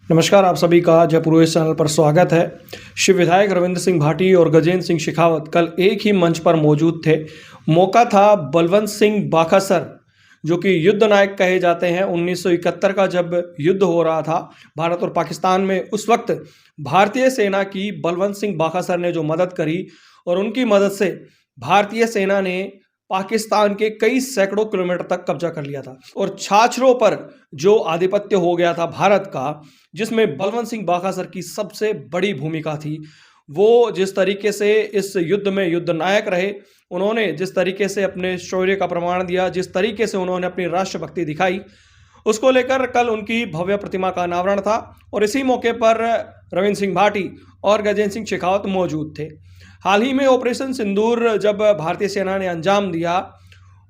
नमस्कार, आप सभी का जयपुर इस चैनल पर स्वागत है। शिव विधायक रविंद्र सिंह भाटी और गजेंद्र सिंह शेखावत कल एक ही मंच पर मौजूद थे। मौका था बलवंत सिंह बाखासर, जो कि युद्ध नायक कहे जाते हैं। 1971 का जब युद्ध हो रहा था भारत और पाकिस्तान में, उस वक्त भारतीय सेना की बलवंत सिंह बाखासर ने जो मदद करी और उनकी मदद से भारतीय सेना ने पाकिस्तान के कई सैकड़ों किलोमीटर तक कब्जा कर लिया था और छाछरों पर जो आधिपत्य हो गया था भारत का, जिसमें बलवंत सिंह बाखासर की सबसे बड़ी भूमिका थी। वो जिस तरीके से इस युद्ध में युद्ध नायक रहे, उन्होंने जिस तरीके से अपने शौर्य का प्रमाण दिया, जिस तरीके से उन्होंने अपनी राष्ट्रभक्ति दिखाई, उसको लेकर कल उनकी भव्य प्रतिमा का अनावरण था और इसी मौके पर रविंद्र सिंह भाटी और गजेंद्र सिंह शेखावत मौजूद थे। हाल ही में ऑपरेशन सिंदूर जब भारतीय सेना ने अंजाम दिया,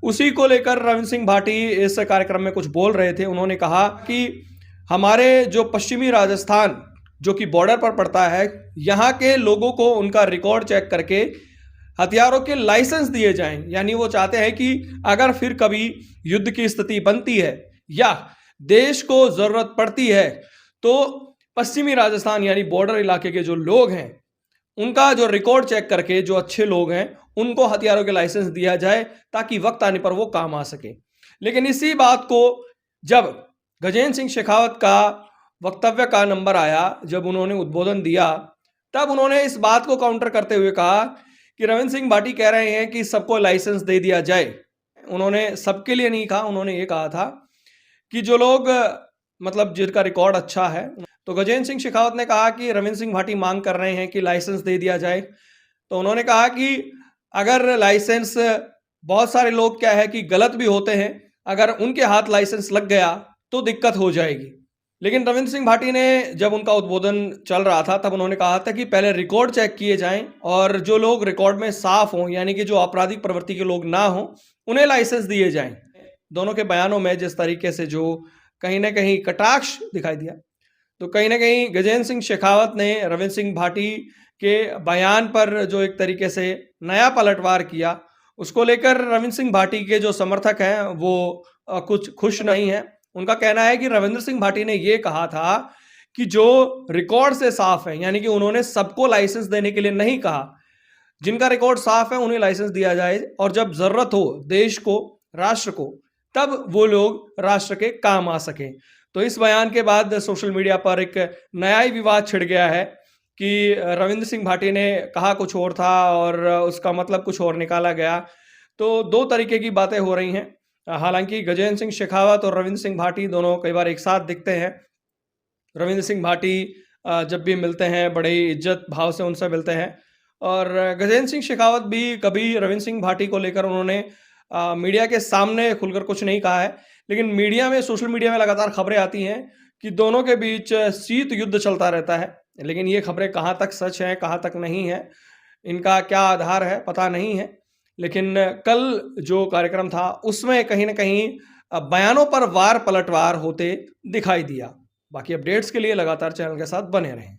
उसी को लेकर रविंद्र सिंह भाटी इस कार्यक्रम में कुछ बोल रहे थे। उन्होंने कहा कि हमारे जो पश्चिमी राजस्थान, जो कि बॉर्डर पर पड़ता है, यहाँ के लोगों को उनका रिकॉर्ड चेक करके हथियारों के लाइसेंस दिए जाएं। यानी वो चाहते हैं कि अगर फिर कभी युद्ध की स्थिति बनती है या देश को जरूरत पड़ती है, तो पश्चिमी राजस्थान यानी बॉर्डर इलाके के जो लोग हैं, उनका जो रिकॉर्ड चेक करके जो अच्छे लोग हैं, उनको हथियारों के लाइसेंस दिया जाए ताकि वक्त आने पर वो काम आ सके। लेकिन इसी बात को जब गजेंद्र सिंह शेखावत का वक्तव्य का नंबर आया, जब उन्होंने उद्बोधन दिया, तब उन्होंने इस बात को काउंटर करते हुए कहा कि रविंद्र सिंह भाटी कह रहे हैं कि सबको लाइसेंस दे दिया जाए। उन्होंने सबके लिए नहीं कहा, उन्होंने ये कहा था कि जो लोग मतलब जिनका रिकॉर्ड अच्छा है। तो गजेंद्र सिंह शेखावत ने कहा कि रविंद्र सिंह भाटी मांग कर रहे हैं कि लाइसेंस दे दिया जाए। तो उन्होंने कहा कि अगर लाइसेंस, बहुत सारे लोग क्या है कि गलत भी होते हैं, अगर उनके हाथ लाइसेंस लग गया तो दिक्कत हो जाएगी। लेकिन रविंद्र सिंह भाटी ने जब उनका उद्बोधन चल रहा था, तब उन्होंने कहा था कि पहले रिकॉर्ड चेक किए जाएं और जो लोग रिकॉर्ड में साफ हों, यानी कि जो आपराधिक प्रवृत्ति के लोग ना हों, उन्हें लाइसेंस दिए जाएं। दोनों के बयानों में जिस तरीके से जो कहीं ना कहीं कटाक्ष दिखाई दिया, तो कहीं ना कहीं गजेंद्र सिंह शेखावत ने रविंद्र सिंह भाटी के बयान पर जो एक तरीके से नया पलटवार किया, उसको लेकर रविंद्र सिंह भाटी के जो समर्थक हैं वो कुछ खुश नहीं है। उनका कहना है कि रविंद्र सिंह भाटी ने ये कहा था कि जो रिकॉर्ड से साफ है, यानी कि उन्होंने सबको लाइसेंस देने के लिए नहीं कहा, जिनका रिकॉर्ड साफ है उन्हें लाइसेंस दिया जाए और जब जरूरत हो देश को, राष्ट्र को, तब वो लोग राष्ट्र के काम आ सकें। तो इस बयान के बाद सोशल मीडिया पर एक नया ही विवाद छिड़ गया है कि रविंद्र सिंह भाटी ने कहा कुछ और था और उसका मतलब कुछ और निकाला गया। तो दो तरीके की बातें हो रही हैं। हालांकि गजेंद्र सिंह शेखावत और रविंद्र सिंह भाटी दोनों कई बार एक साथ दिखते हैं। रविंद्र सिंह भाटी जब भी मिलते हैं बड़े इज्जत भाव से उनसे मिलते हैं, और गजेंद्र सिंह शेखावत भी कभी रविंद्र सिंह भाटी को लेकर उन्होंने मीडिया के सामने खुलकर कुछ नहीं कहा है। लेकिन मीडिया में, सोशल मीडिया में लगातार खबरें आती हैं कि दोनों के बीच शीत युद्ध चलता रहता है। लेकिन ये खबरें कहाँ तक सच हैं, कहाँ तक नहीं है, इनका क्या आधार है, पता नहीं है। लेकिन कल जो कार्यक्रम था उसमें कहीं ना कहीं बयानों पर वार पलटवार होते दिखाई दिया। बाकी अपडेट्स के लिए लगातार चैनल के साथ बने रहें।